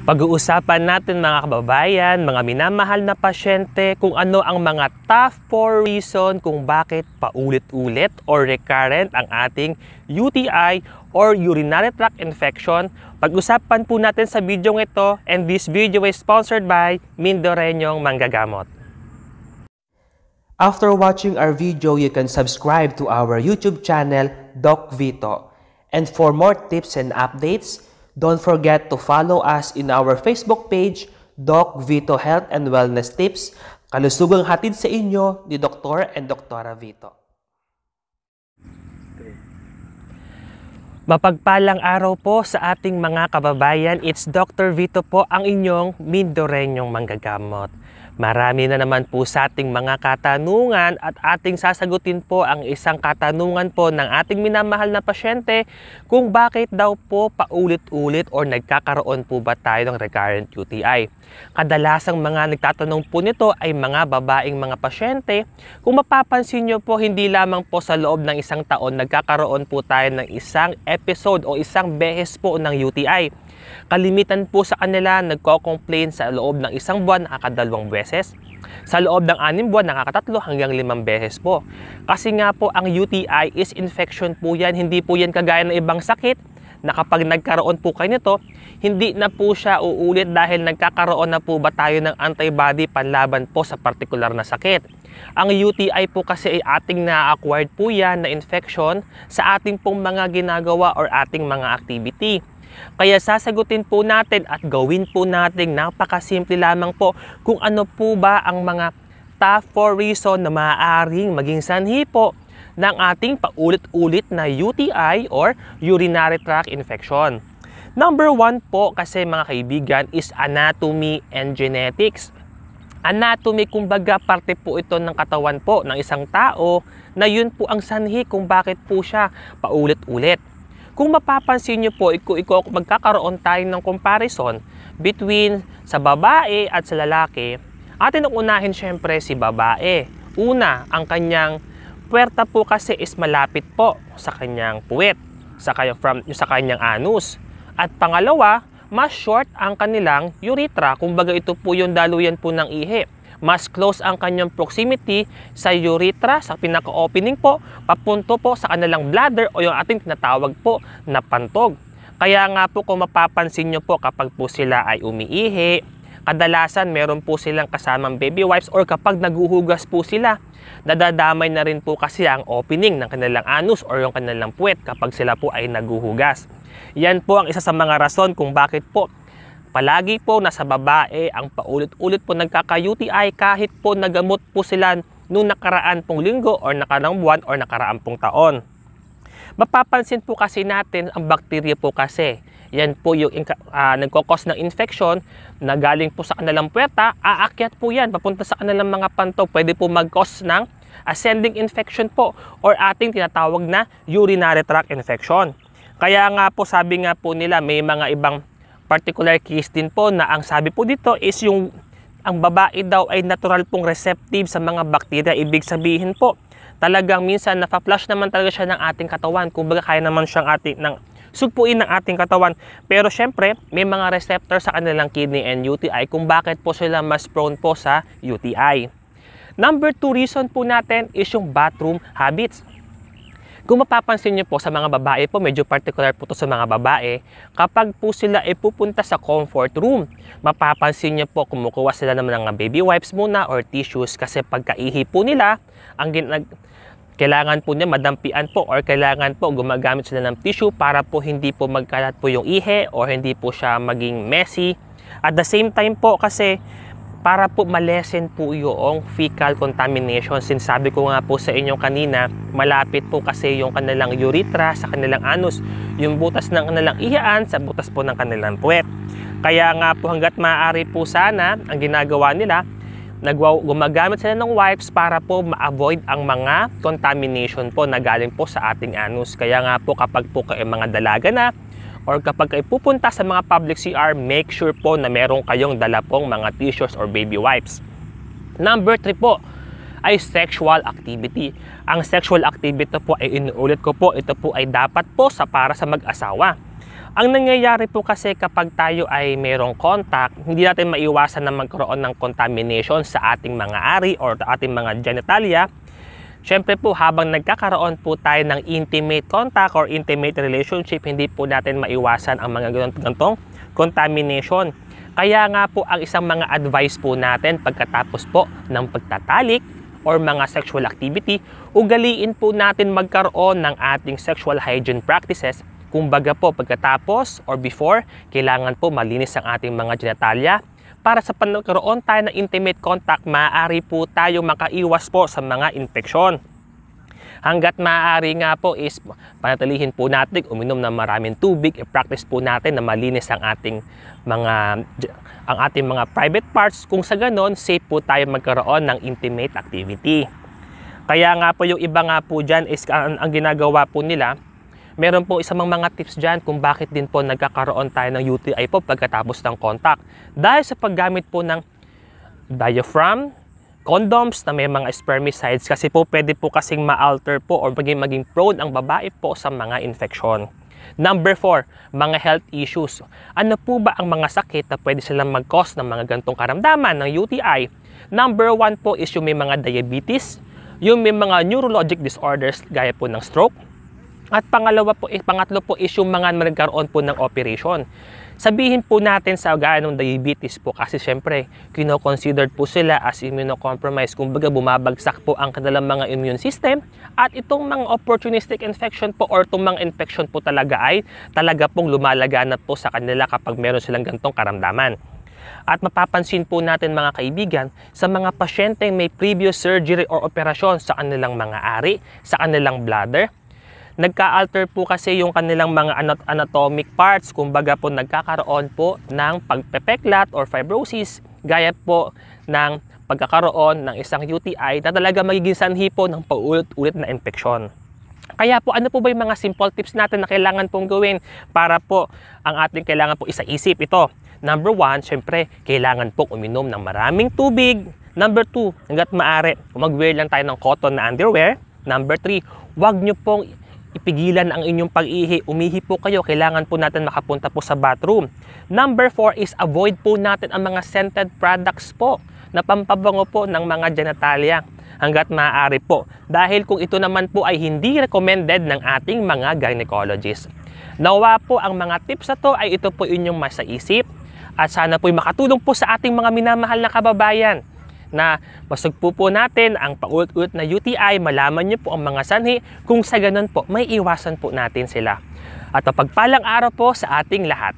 Pag-uusapan natin mga kababayan, mga minamahal na pasyente, kung ano ang mga top 4 reason kung bakit paulit-ulit or recurrent ang ating UTI or urinary tract infection. Pag-usapan po natin sa video ito, and this video is sponsored by Mindoreñong Manggagamot. After watching our video, you can subscribe to our YouTube channel, Doc Vito. And for more tips and updates, don't forget to follow us in our Facebook page, Doc Vito Health and Wellness Tips, kalusugang hatid sa inyo ni Dr. and Dra. Vito. Mapagpalang araw po sa ating mga kababayan. It's Dr. Vito po, ang inyong Mindoreñong Manggagamot. Marami na naman po sa ating mga katanungan at ating sasagutin po ang isang katanungan po ng ating minamahal na pasyente kung bakit daw po paulit-ulit or nagkakaroon po ba tayo ng recurrent UTI. Kadalasang mga nagtatanong po nito ay mga babaeng mga pasyente. Kung mapapansin nyo po, hindi lamang po sa loob ng isang taon nagkakaroon po tayo ng isang episode o isang beses po ng UTI. Kalimitan po sa kanila nagko-complain sa loob ng isang buwan nakakadalawang beses. Sa loob ng 6 buwan nakakatatlo hanggang 5 beses po. Kasi nga po ang UTI is infection po yan. Hindi po yan kagaya ng ibang sakit na kapag nagkaroon po kayo nito, hindi na po siya uulit dahil nagkakaroon na po ba tayo ng antibody panlaban po sa partikular na sakit. Ang UTI po kasi ay ating na-acquired po yan na infection sa ating pong mga ginagawa or ating mga activity. Kaya sasagutin po natin at gawin po natin napakasimple lamang po kung ano po ba ang mga top 4 reason na maaaring maging sanhi po ng ating paulit-ulit na UTI or urinary tract infection. Number 1 po kasi mga kaibigan is anatomy and genetics. Anatomy, kumbaga parte po ito ng katawan po ng isang tao na yun po ang sanhi kung bakit po siya paulit-ulit. Kung mapapansin nyo po, magkakaroon tayo ng comparison between sa babae at sa lalaki. Atin ang unahin syempre si babae. Una, ang kanyang puwerta po kasi is malapit po sa kanyang puwet, sa kanyang anus. At pangalawa, mas short ang kanilang urethra. Kumbaga ito po yung daluyan po ng ihi. Mas close ang kanyang proximity sa urethra, sa pinaka-opening po, papunto po sa kanilang bladder o yung ating tinatawag po na pantog. Kaya nga po kung mapapansin nyo po kapag po sila ay umiihi, kadalasan meron po silang kasamang baby wipes or kapag naguhugas po sila, nadadamay na rin po kasi ang opening ng kanilang anus or yung kanilang puwet kapag sila po ay naguhugas. Yan po ang isa sa mga rason kung bakit po palagi po nasa babae ang paulit-ulit po nagkaka-UTI kahit po nagamot po sila nung nakaraan pong linggo or nakaraang buwan or nakaraang pong taon. Mapapansin po kasi natin ang bakterya po kasi. Yan po yung nagkakos ng infection na galing po sa kanilang puwerta, aakyat po yan papunta sa kanilang mga pantog. Pwede po mag-cause ng ascending infection po or ating tinatawag na urinary tract infection. Kaya nga po sabi nga po nila may mga ibang particular case din po na ang sabi po dito is ang babae daw ay natural pong receptive sa mga bakterya. Ibig sabihin po, talagang minsan nafa-flush naman talaga siya ng ating katawan. Kumbaga kaya naman siyang sugpuin ng ating katawan. Pero syempre, may mga receptor sa kanilang kidney and UTI kung bakit po sila mas prone po sa UTI. Number 2 reason po natin is yung bathroom habits. Kung mapapansin nyo po sa mga babae po, medyo particular po to sa mga babae, kapag po sila ay pupunta sa comfort room, mapapansin nyo po kumukuha sila ng mga baby wipes muna or tissues kasi pagkaihi po nila, kailangan po niya madampian po or kailangan po gumagamit sila ng tissue para po hindi po magkalat po yung ihi or hindi po siya maging messy. At the same time po kasi para po malesen po yung fecal contamination. Sinasabi ko nga po sa inyo kanina, malapit po kasi yung kanilang urethra sa kanilang anus, yung butas ng kanilang ihiyaan sa butas po ng kanilang puwet. Kaya nga po hanggat maaari po sana, ang ginagawa nila, gumagamit sila ng wipes para po ma-avoid ang mga contamination po na galing po sa ating anus. Kaya nga po kapag po kayo mga dalaga na, or kapag kayo pupunta sa mga public CR, make sure po na meron kayong dala pong mga tissues or baby wipes. Number 3 po ay sexual activity. Ang sexual activity po ay inuulit ko po, ito po ay dapat po para sa mag-asawa. Ang nangyayari po kasi kapag tayo ay mayroong contact, hindi natin maiwasan na magkaroon ng contamination sa ating mga ari or ating mga genitalia. Siyempre po, habang nagkakaroon po tayo ng intimate contact or intimate relationship, hindi po natin maiwasan ang mga ganitong contamination. Kaya nga po, ang isang mga advice po natin pagkatapos po ng pagtatalik or mga sexual activity, ugaliin po natin magkaroon ng ating sexual hygiene practices. Kumbaga po, pagkatapos or before, kailangan po malinis ang ating mga genitalia. Para sa pagkaroon tayo ng intimate contact, maaari po tayo makaiwas po sa mga infeksyon. Hanggat maaari nga po is panatilihin po natin uminom ng maraming tubig, i-practice po natin na malinis ang ating mga private parts. Kung sa ganon, safe po tayo magkaroon ng intimate activity. Kaya nga po yung iba nga po dyan is ang ginagawa po nila, meron po isang mga tips dyan kung bakit din po nagkakaroon tayo ng UTI po pagkatapos ng contact. Dahil sa paggamit po ng diaphragm, condoms na may mga spermicides, kasi po pwede po kasing ma-alter po or maging prone ang babae po sa mga infeksyon. Number 4, mga health issues. Ano po ba ang mga sakit na pwede silang mag-cause ng mga ganitong karamdaman ng UTI? Number 1 po is yung may mga diabetes, yung may mga neurologic disorders gaya po ng stroke. At pangatlo po is yung mga nagkaroon po ng operation. Sabihin po natin sa gaya ng diabetes po, kasi syempre kino-considered po sila as immunocompromised. Kumbaga bumabagsak po ang kanilang mga immune system, at itong mga opportunistic infection po or itong mga infection po talaga pong lumalaganap po sa kanila kapag meron silang ganitong karamdaman. At mapapansin po natin mga kaibigan, sa mga pasyenteng may previous surgery or operasyon sa kanilang mga ari, sa kanilang bladder, nagka-alter po kasi yung kanilang mga anatomic parts. Kumbaga po nagkakaroon po ng pagpepeklat or fibrosis, gaya po ng pagkakaroon ng isang UTI na talaga magiging sanhi po ng paulit-ulit na infeksyon. Kaya po, ano po ba yung mga simple tips natin na kailangan pong gawin para po ang ating kailangan po isaisip ito? Number 1, syempre, kailangan po uminom ng maraming tubig. Number 2, hanggat maaari, mag-wear lang tayo ng cotton na underwear. Number 3, huwag nyo pong ipigilan ang inyong pag-ihi. Umihi po kayo, kailangan po natin makapunta po sa bathroom. Number 4 is avoid po natin ang mga scented products po na pampabango po ng mga genitalia hanggat maaari po. Dahil kung ito naman po ay hindi recommended ng ating mga gynecologist. Nawa po ang mga tips na to ay ito po inyong masaisip, at sana po ay makatulong po sa ating mga minamahal na kababayan na masugpo po natin ang paulit-ulit na UTI, malaman niyo po ang mga sanhi, kung sa ganun po may iwasan po natin sila. At mapagpalang araw po sa ating lahat.